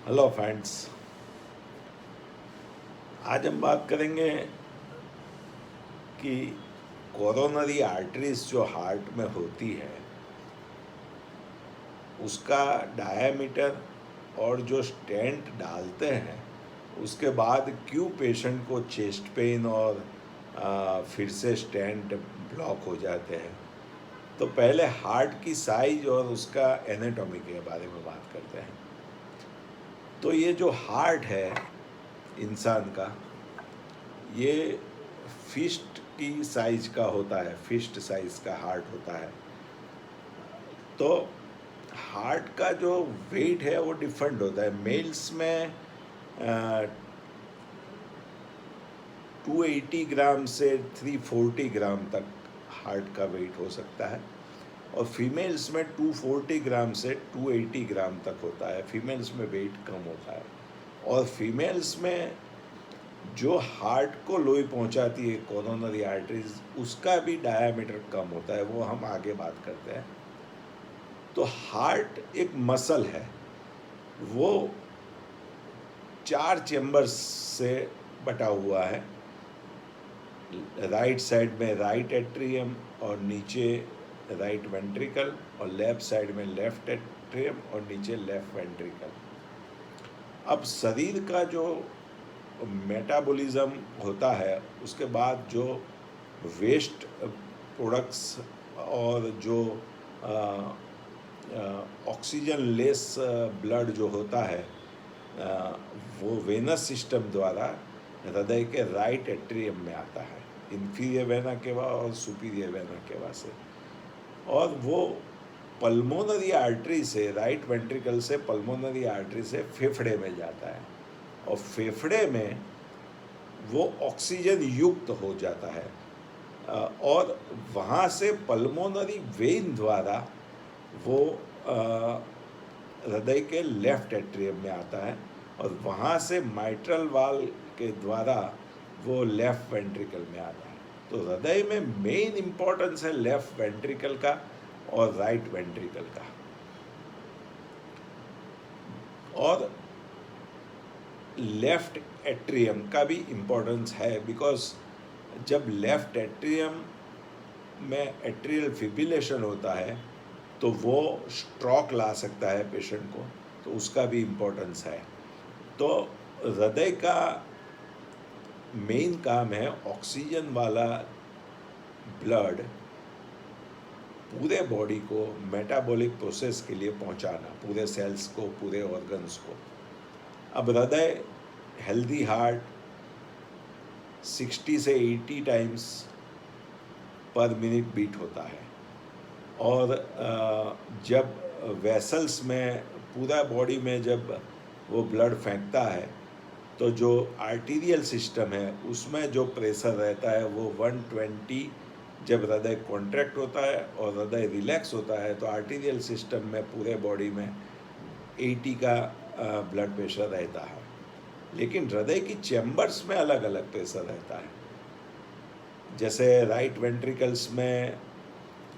Hello friends. आज हम बात करेंगे कि कोरोनरी आर्टरीज जो हार्ट में होती है उसका डायमीटर और जो स्टेंट डालते हैं उसके बाद क्यों पेशेंट को चेस्ट पेन और फिर से स्टेंट ब्लॉक हो जाते हैं। तो पहले हार्ट की साइज और उसका एनाटॉमी के बारे में बात करते हैं। तो ये जो हार्ट है इंसान का, ये फिस्ट की साइज का होता है, फिस्ट साइज का हार्ट होता है। तो हार्ट का जो वेट है वो डिफरेंट होता है। मेल्स में 280 ग्राम से 340 ग्राम तक हार्ट का वेट हो सकता है, और फीमेल्स में 240 ग्राम से 280 ग्राम तक होता है। फीमेल्स में वेट कम होता है। और फीमेल्स में जो हार्ट को लोई पहुंचाती है कोरोनरी आर्टरीज, उसका भी डायामीटर कम होता है, वो हम आगे बात करते हैं। तो हार्ट एक मसल है, वो 4 चेम्बर्स से बटा हुआ है। राइट साइड में राइट एट्रियम और नीचे राइट वेंट्रिकल, और लेफ्ट साइड में लेफ्ट एट्रियम और नीचे लेफ्ट वेंट्रिकल। अब शरीर का जो मेटाबॉलिज्म होता है, उसके बाद जो वेस्ट प्रोडक्ट्स और जो ऑक्सीजन लेस ब्लड जो होता है, वो वेनस सिस्टम द्वारा हृदय के राइट एट्रियम में आता है, इंफीरियर वेना केवा और सुपीरियर वेना केवा से। और वो पल्मोनरी आर्टरी से, राइट वेंट्रिकल से पल्मोनरी आर्टरी से फेफड़े में जाता है, और फेफड़े में वो ऑक्सीजन युक्त हो जाता है, और वहाँ से पल्मोनरी वेन द्वारा वो हृदय के लेफ्ट एट्रियम में आता है, और वहाँ से माइट्रल वाल के द्वारा वो लेफ्ट वेंट्रिकल में आता है। तो हृदय में मेन इम्पोर्टेंस है लेफ्ट वेंट्रिकल का और राइट वेंट्रिकल का। और लेफ्ट एट्रियम का भी इम्पोर्टेंस है, बिकॉज जब लेफ्ट एट्रियम में एट्रियल फिब्रिलेशन होता है तो वो स्ट्रोक ला सकता है पेशेंट को, तो उसका भी इम्पोर्टेंस है। तो हृदय का मेन काम है ऑक्सीजन वाला ब्लड पूरे बॉडी को मेटाबॉलिक प्रोसेस के लिए पहुंचाना, पूरे सेल्स को, पूरे ऑर्गन्स को। अब हृदय, हेल्दी हार्ट 60 से 80 टाइम्स पर मिनट बीट होता है, और जब वेसल्स में, पूरा बॉडी में जब वो ब्लड फेंकता है, तो जो आर्टीरियल सिस्टम है उसमें जो प्रेशर रहता है वो 120, जब हृदय कॉन्ट्रैक्ट होता है और हृदय रिलैक्स होता है तो आर्टीरियल सिस्टम में पूरे बॉडी में 80 का ब्लड प्रेशर रहता है। लेकिन हृदय की चैम्बर्स में अलग अलग प्रेशर रहता है। जैसे राइट वेंट्रिकल्स में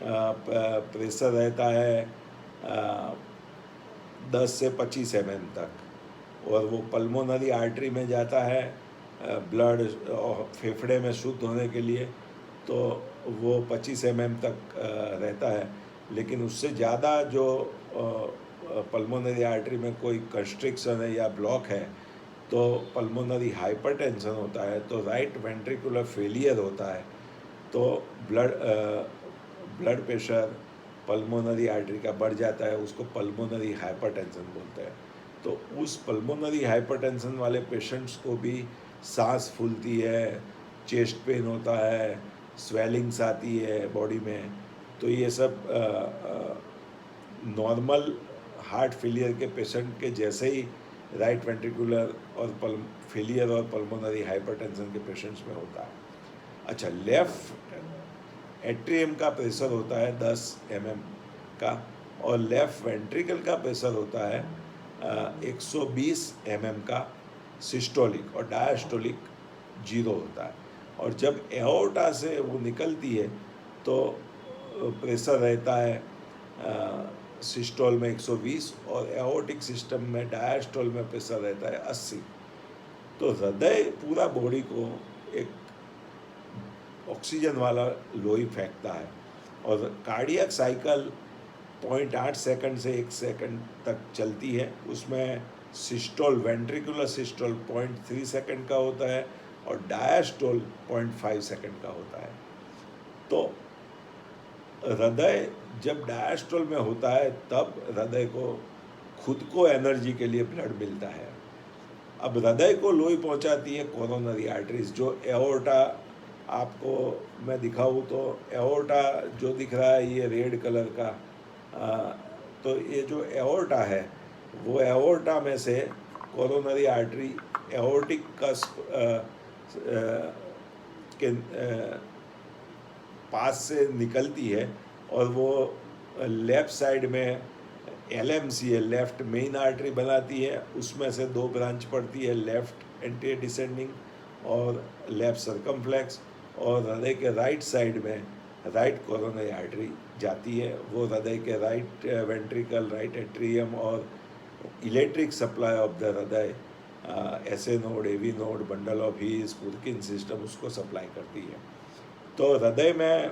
प्रेशर रहता है 10 से 25 mm तक, और वो पल्मोनरी आर्टरी में जाता है ब्लड फेफड़े में शुद्ध होने के लिए, तो वो 25 mm तक रहता है। लेकिन उससे ज़्यादा जो पल्मोनरी आर्टरी में कोई कंस्ट्रिक्शन है या ब्लॉक है तो पल्मोनरी हाइपरटेंशन होता है, तो राइट वेंट्रिकुलर फेलियर होता है, तो ब्लड प्रेशर पल्मोनरी आर्टरी का बढ़ जाता है, उसको पल्मोनरी हाइपरटेंशन बोलते हैं। तो उस पल्मोनरी हाइपरटेंशन वाले पेशेंट्स को भी सांस फूलती है, चेस्ट पेन होता है, स्वेलिंग्स आती है बॉडी में। तो ये सब नॉर्मल हार्ट फेलियर के पेशेंट के जैसे ही राइट वेंट्रिकुलर और फेलियर और पल्मोनरी हाइपरटेंशन के पेशेंट्स में होता है। अच्छा, लेफ्ट एट्रियम का प्रेशर होता है 10 mm का, और लेफ्ट वेंट्रिकल का प्रेशर होता है 120 mm का सिस्टोलिक, और डायस्टोलिक 0 होता है। और जब एओर्टा से वो निकलती है तो प्रेशर रहता है सिस्टोल में 120 और एओर्टिक सिस्टम में डायस्टोल में प्रेशर रहता है 80। तो हृदय पूरा बॉडी को एक ऑक्सीजन वाला लोही फेंकता है और कार्डियक साइकिल 0.8 सेकंड से 1 सेकंड तक चलती है। उसमें सिस्टोल वेंट्रिकुलर सिस्टोल 0.3 सेकंड का होता है और डायस्टोल 0.5 सेकंड का होता है। तो हृदय जब डायस्टोल में होता है तब हृदय को खुद को एनर्जी के लिए ब्लड मिलता है। अब हृदय को लोही पहुंचाती है कोरोनरी आर्टरीज, जो एओर्टा आपको मैं दिखाऊं तो एओर्टा जो दिख रहा है ये रेड कलर का, तो ये जो एओर्टा है वो एओर्टा में से कोरोनरी आर्टरी एओर्टिक कस्प के पास से निकलती है और वो लेफ़्ट साइड में LMC है, लेफ़्ट मेन आर्टरी बनाती है। उसमें से 2 ब्रांच पड़ती है, लेफ़्ट एंटी डिसेंडिंग और लेफ़्ट सर्कमफ्लेक्स, और हृदय के राइट साइड में राइट कोरोनरी आर्टरी जाती है। वो हृदय के राइट वेंट्रिकल, राइट एट्रियम और इलेक्ट्रिक सप्लाई ऑफ द हृदय SA node, AV node, bundle of His, Purkinje system उसको सप्लाई करती है। तो हृदय में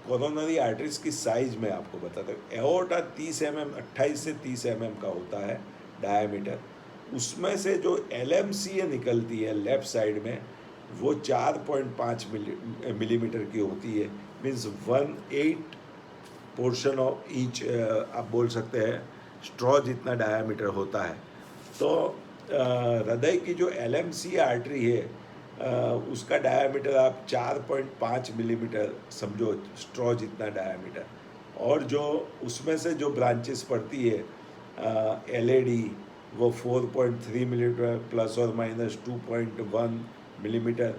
कोरोनरी आर्टरीज की साइज में आपको बताता हूँ, एओर्टा 30 mm 28 से 30 mm का होता है डायमीटर। उसमें से जो LMC निकलती है लेफ़्ट साइड में वो 4.5 मिलीमीटर की होती है, मीन्स 1/8 पोर्शन ऑफ ईच, आप बोल सकते हैं स्ट्रॉ जितना डायमीटर होता है। तो हृदय की जो LMC आर्टरी है उसका डायमीटर आप 4.5 मिलीमीटर समझो, स्ट्रॉ जितना डायमीटर। और जो उसमें से जो ब्रांचेस पड़ती है LAD वो 4.3 मिलीमीटर प्लस और माइनस 2.1 मिलीमीटर,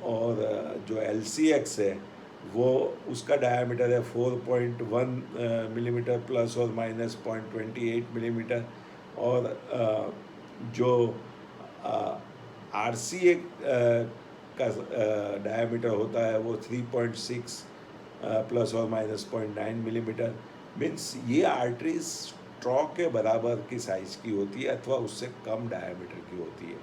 और जो LCX है वो उसका डायमीटर है 4.1 मिलीमीटर प्लस और माइनस 0.28 मिलीमीटर, और जो RCA का डायमीटर होता है वो 3.6 प्लस और माइनस 0.9 मिलीमीटर। मीन्स ये आर्टरीज स्ट्रॉ के बराबर की साइज़ की होती है अथवा उससे कम डायमीटर की होती है।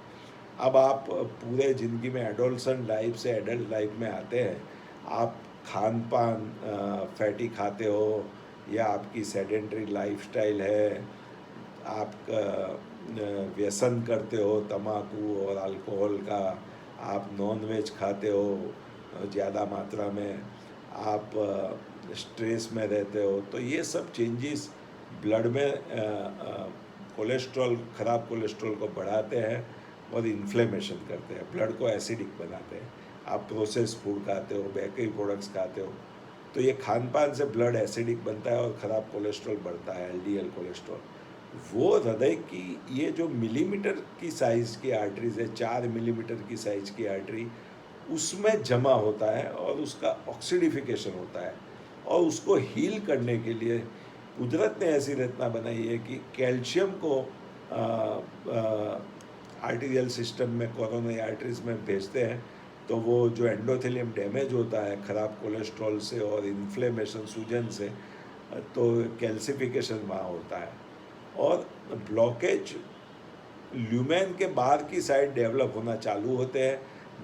अब आप पूरे ज़िंदगी में एडोलसेंट लाइफ से एडल्ट लाइफ में आते हैं, आप खान पान फैटी खाते हो या आपकी सेडेंटरी लाइफस्टाइल है, आप व्यसन करते हो तंबाकू और अल्कोहल का, आप नॉन वेज खाते हो ज़्यादा मात्रा में, आप स्ट्रेस में रहते हो, तो ये सब चेंजेस ब्लड में कोलेस्ट्रॉल, ख़राब कोलेस्ट्रॉल को बढ़ाते हैं और इन्फ्लेमेशन करते हैं, ब्लड को एसिडिक बनाते हैं। आप प्रोसेस फूड खाते हो, बेकरी प्रोडक्ट्स खाते हो, तो ये खान पान से ब्लड एसिडिक बनता है और ख़राब कोलेस्ट्रॉल बढ़ता है, LDL कोलेस्ट्रॉल। वो हृदय की ये जो मिलीमीटर की साइज़ की आर्टरीज है, 4 मिलीमीटर की साइज़ की आर्टरी, उसमें जमा होता है और उसका ऑक्सीडिफिकेशन होता है, और उसको हील करने के लिए कुदरत ने ऐसी रचना बनाई है कि कैल्शियम को आर्टीरियल सिस्टम में, कोरोनरी आर्टरीज में भेजते हैं, तो वो जो एंडोथेलियम डैमेज होता है ख़राब कोलेस्ट्रॉल से और इन्फ्लेमेशन, सूजन से, तो कैल्सिफिकेशन वहाँ होता है। और ब्लॉकेज ल्यूमेन के बाहर की साइड डेवलप होना चालू होते हैं,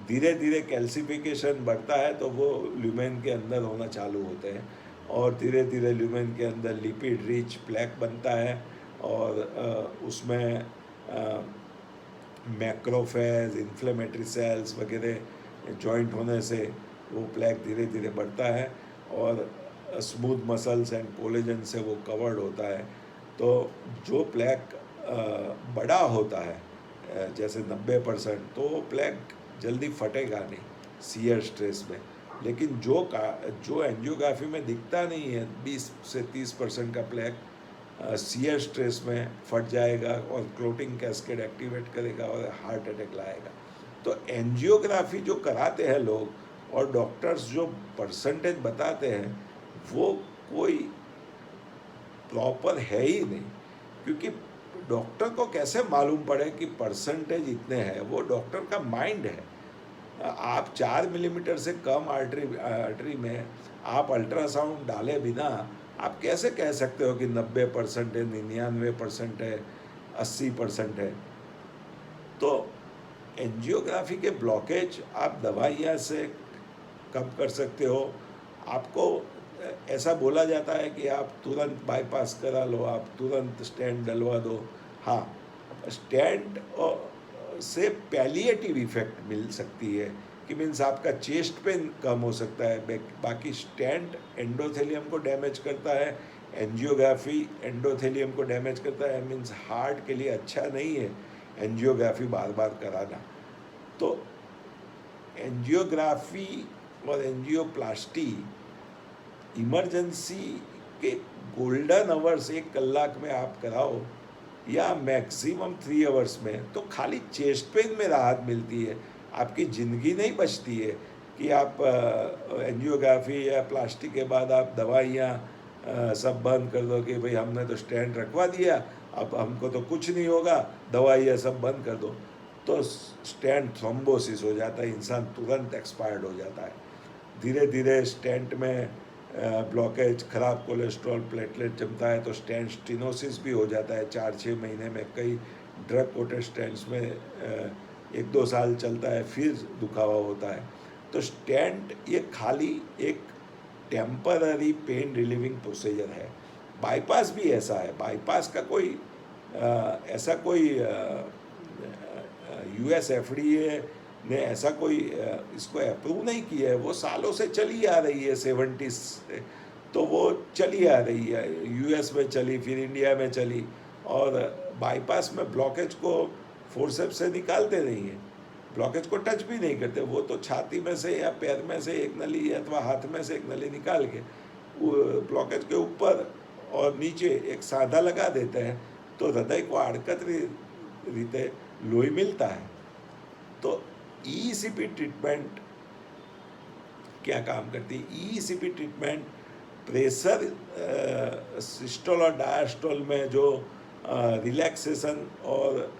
धीरे धीरे कैल्सिफिकेशन बढ़ता है तो वो ल्यूमेन के अंदर होना चालू होते हैं, और धीरे धीरे ल्यूमेन के अंदर लिपिड रिच प्लेक बनता है, और उसमें मैक्रोफेज, इन्फ्लेमेटरी सेल्स वगैरह जॉइंट होने से वो प्लेक धीरे धीरे बढ़ता है, और स्मूथ मसल्स एंड कोलेजन से वो कवर्ड होता है। तो जो प्लेक बड़ा होता है जैसे 90%, तो वो प्लेक जल्दी फटेगा नहीं सीयर स्ट्रेस में, लेकिन जो एंजियोग्राफी में दिखता नहीं है 20 से 30% का प्लेक सीयर स्ट्रेस में फट जाएगा और क्लोटिंग कैस्केड एक्टिवेट करेगा और हार्ट अटैक लाएगा। तो एंजियोग्राफी जो कराते हैं लोग और डॉक्टर्स जो परसेंटेज बताते हैं वो कोई प्रॉपर है ही नहीं, क्योंकि डॉक्टर को कैसे मालूम पड़े कि परसेंटेज इतने हैं, वो डॉक्टर का माइंड है। आप 4 मिलीमीटर से कम आर्टरी में आप अल्ट्रासाउंड डाले बिना आप कैसे कह सकते हो कि 90% है, 99% है, 80% है? तो एंजियोग्राफी के ब्लॉकेज आप दवाइयाँ से कम कर सकते हो। आपको ऐसा बोला जाता है कि आप तुरंत बाईपास करा लो, आप तुरंत स्टेंट डलवा दो। हाँ, स्टेंट से पैलिएटिव इफेक्ट मिल सकती है कि मीन्स आपका चेस्ट पेन कम हो सकता है। बाकी स्टेंट एंडोथेलियम को डैमेज करता है, एंजियोग्राफी एंडोथेलियम को डैमेज करता है, मीन्स हार्ट के लिए अच्छा नहीं है एंजियोग्राफी बार बार कराना। तो एंजियोग्राफी और एंजियोप्लास्टी इमरजेंसी के गोल्डन आवर्स 1 कलाक में आप कराओ या मैक्सिमम 3 आवर्स में, तो खाली चेस्ट पेन में राहत मिलती है, आपकी ज़िंदगी नहीं बचती है कि आप एंजियोग्राफी या प्लास्टिक के बाद आप दवाइयाँ सब बंद कर दो कि भाई हमने तो स्टेंट रखवा दिया, अब हमको तो कुछ नहीं होगा, दवाइयाँ सब बंद कर दो। तो स्टेंट थ्रोम्बोसिस हो जाता है, इंसान तुरंत एक्सपायर्ड हो जाता है। धीरे धीरे स्टेंट में ब्लॉकेज, खराब कोलेस्ट्रॉल, प्लेटलेट जमता है तो स्टेंट स्टेनोसिस भी हो जाता है 4-6 महीने में। कई ड्रग कोटेड स्टेंट्स में 1-2 साल चलता है, फिर दुखावा होता है। तो स्टेंट ये खाली एक टेम्पररी पेन रिलीविंग प्रोसीजर है। बाईपास भी ऐसा है, बाईपास का कोई ऐसा कोई यूएस एफडीए ने ऐसा कोई इसको अप्रूव नहीं किया है, वो सालों से चली आ रही है 70s से, तो वो चली आ रही है, यूएस में चली, फिर इंडिया में चली। और बाईपास में ब्लॉकेज को फोर्सेप्स से निकालते नहीं हैं, ब्लॉकेज को टच भी नहीं करते, वो तो छाती में से या पैर में से एक नली अथवा हाथ में से एक नली निकाल के ब्लॉकेज के ऊपर और नीचे एक साधा लगा देते हैं, तो हृदय को आड़कत रीते लोही मिलता है। तो ईसीपी ट्रीटमेंट क्या काम करती है? ईसीपी ट्रीटमेंट प्रेशर सिस्टोल और डायस्टोल में जो रिलैक्सेशन और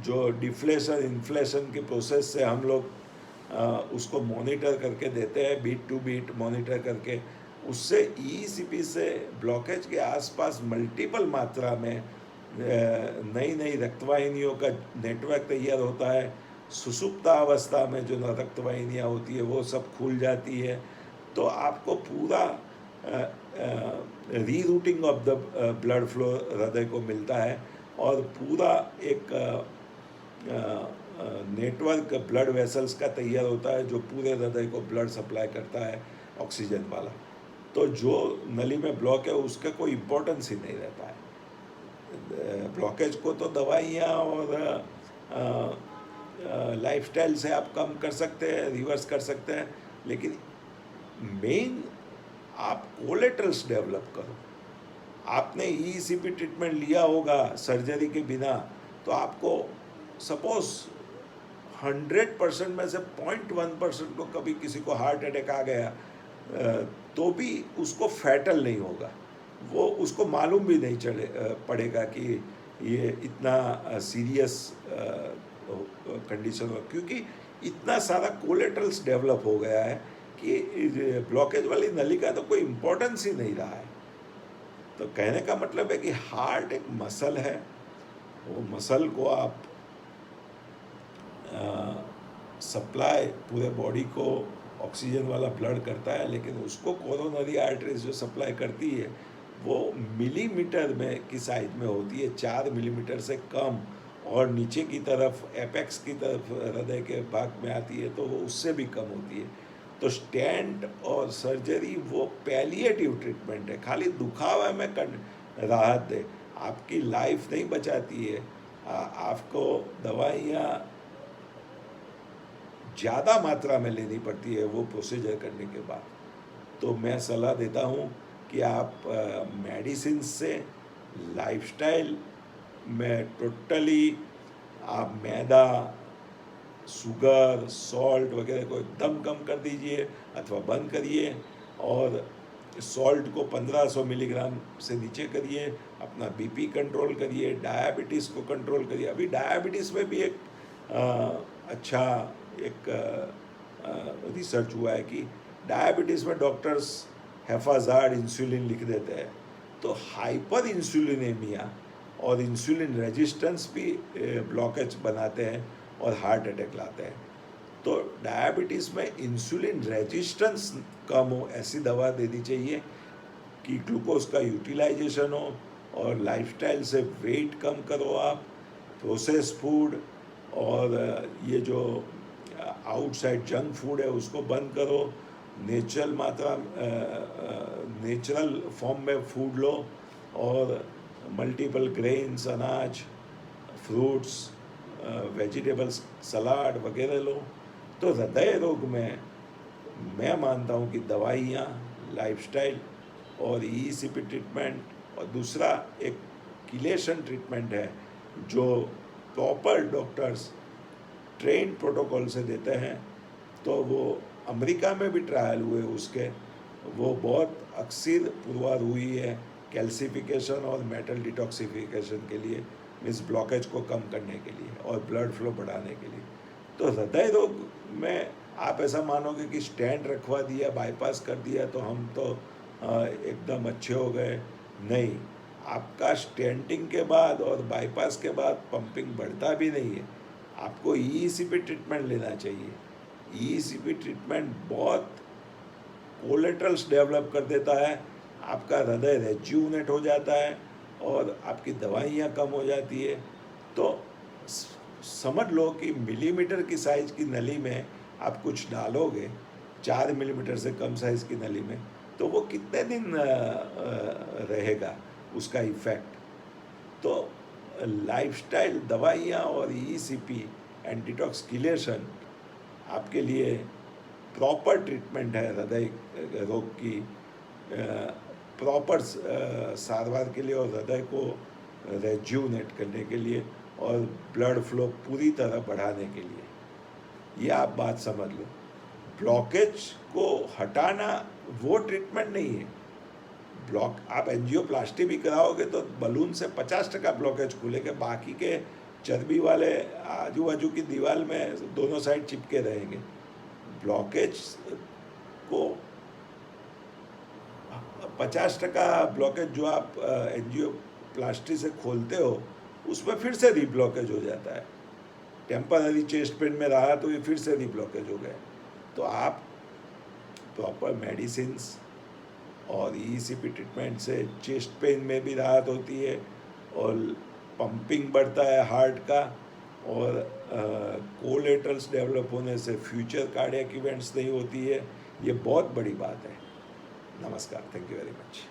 जो डिफ्लेशन इन्फ्लेशन के प्रोसेस से हम लोग उसको मॉनिटर करके देते हैं, बीट टू बीट मॉनिटर करके, उससे ईसीपी से ब्लॉकेज के आसपास मल्टीपल मात्रा में नई नई रक्तवाहिनियों का नेटवर्क तैयार होता है। सुषुप्त अवस्था में जो रक्तवाहिनियाँ होती है वो सब खुल जाती है, तो आपको पूरा rerouting of the blood flow हृदय को मिलता है और पूरा एक नेटवर्क ब्लड वेसल्स का तैयार होता है जो पूरे हृदय को ब्लड सप्लाई करता है ऑक्सीजन वाला। तो जो नली में ब्लॉक है उसका कोई इम्पोर्टेंस ही नहीं रहता है। ब्लॉकेज को तो दवाइयाँ और लाइफस्टाइल से आप कम कर सकते हैं, रिवर्स कर सकते हैं, लेकिन मेन आप कोलेटरल्स डेवलप करो। आपने ईसीपी ट्रीटमेंट लिया होगा सर्जरी के बिना, तो आपको सपोज 100% में से 0.1% को कभी किसी को हार्ट अटैक आ गया तो भी उसको फैटल नहीं होगा, वो उसको मालूम भी नहीं पड़ेगा कि ये इतना सीरियस कंडीशन हो, क्योंकि इतना सारा कोलेटरल्स डेवलप हो गया है कि ब्लॉकेज वाली नली का तो कोई इम्पोर्टेंस ही नहीं रहा है। तो कहने का मतलब है कि हार्ट एक मसल है, वो मसल को आप सप्लाई पूरे बॉडी को ऑक्सीजन वाला ब्लड करता है, लेकिन उसको कोरोनरी आर्टरीज जो सप्लाई करती है वो मिलीमीटर में की साइज में होती है, 4 मिलीमीटर से कम, और नीचे की तरफ एपेक्स की तरफ हृदय के भाग में आती है तो वो उससे भी कम होती है। तो स्टेंट और सर्जरी वो पैलिएटिव ट्रीटमेंट है, खाली दुखावा में राहत दे, आपकी लाइफ नहीं बचाती है। आपको दवाइयाँ ज़्यादा मात्रा में लेनी पड़ती है वो प्रोसीजर करने के बाद। तो मैं सलाह देता हूँ कि आप मेडिसिन से लाइफस्टाइल में टोटली आप मैदा, शुगर, सॉल्ट वगैरह को एकदम कम कर दीजिए अथवा बंद करिए, और सॉल्ट को 1500 मिलीग्राम से नीचे करिए, अपना बीपी कंट्रोल करिए, डायबिटीज़ को कंट्रोल करिए। अभी डायबिटीज़ में भी एक अच्छा एक रिसर्च हुआ है कि डायबिटीज़ में डॉक्टर्स हेफाजार्ड इंसुलिन लिख देते हैं। तो हाइपर इंसुलिनेमिया और इंसुलिन रेजिस्टेंस भी ब्लॉकेज बनाते हैं और हार्ट अटैक लाते हैं। तो डायबिटीज़ में इंसुलिन रेजिस्टेंस कम हो ऐसी दवा देनी चाहिए कि ग्लूकोज का यूटिलाइजेशन हो, और लाइफस्टाइल से वेट कम करो आप, प्रोसेस फूड और ये जो आउटसाइड जंक फूड है उसको बंद करो, नेचुरल फॉर्म में फूड लो, और मल्टीपल ग्रेन्स, अनाज, फ्रूट्स, वेजिटेबल्स, सलाद वगैरह लो। तो हृदय रोग में मैं मानता हूँ कि दवाइयाँ, लाइफस्टाइल और ईसीपी ट्रीटमेंट और दूसरा एक किलेशन ट्रीटमेंट है जो प्रॉपर डॉक्टर्स ट्रेन प्रोटोकॉल से देते हैं। तो वो अमेरिका में भी ट्रायल हुए उसके, वो बहुत अक्सर पुरवार हुई है कैल्सिफिकेशन और मेटल डिटॉक्सिफिकेशन के लिए, मीन्स ब्लॉकेज को कम करने के लिए और ब्लड फ्लो बढ़ाने के लिए। तो हृदय रोग में आप ऐसा मानोगे कि स्टेंट रखवा दिया, बाईपास कर दिया तो हम तो एकदम अच्छे हो गए। नहीं, आपका स्टेंटिंग के बाद और बाईपास के बाद पंपिंग बढ़ता भी नहीं है। आपको ईसीपी ट्रीटमेंट लेना चाहिए। ईसीपी ट्रीटमेंट बहुत कोलेटरल्स डेवलप कर देता है, आपका हृदय रेज्यूनेट हो जाता है और आपकी दवाइयाँ कम हो जाती है। तो समझ लो कि मिलीमीटर की साइज़ की नली में आप कुछ डालोगे, 4 मिलीमीटर से कम साइज़ की नली में, तो वो कितने दिन रहेगा उसका इफ़ेक्ट। तो लाइफस्टाइल, दवाइयाँ और ईसीपी एंड डिटॉक्सिफिकेशन आपके लिए प्रॉपर ट्रीटमेंट है हृदय रोग की, प्रॉपर सारवार के लिए और हृदय को रेज्यूनेट करने के लिए और ब्लड फ्लो पूरी तरह बढ़ाने के लिए। ये आप बात समझ लो। ब्लॉकेज को हटाना वो ट्रीटमेंट नहीं है। आप एंजियोप्लास्टी भी कराओगे तो बलून से 50% ब्लॉकेज खुलेगा, बाकी के चर्बी वाले आजू बाजू की दीवार में दोनों साइड चिपके रहेंगे। ब्लॉकेज को 50% ब्लॉकेज जो आप एंजियोप्लास्टी से खोलते हो उसमें फिर से रीब्लॉकेज हो जाता है। टेम्पररी चेस्ट पेन में रहा तो ये फिर से रीब्लॉकेज हो गए। तो आप प्रॉपर मेडिसिन्स और ईसीपी ट्रीटमेंट से चेस्ट पेन में भी राहत होती है और पंपिंग बढ़ता है हार्ट का, और कोलेटरल्स डेवलप होने से फ्यूचर कार्डियक इवेंट्स नहीं होती है। ये बहुत बड़ी बात है। नमस्कार, थैंक यू वेरी मच।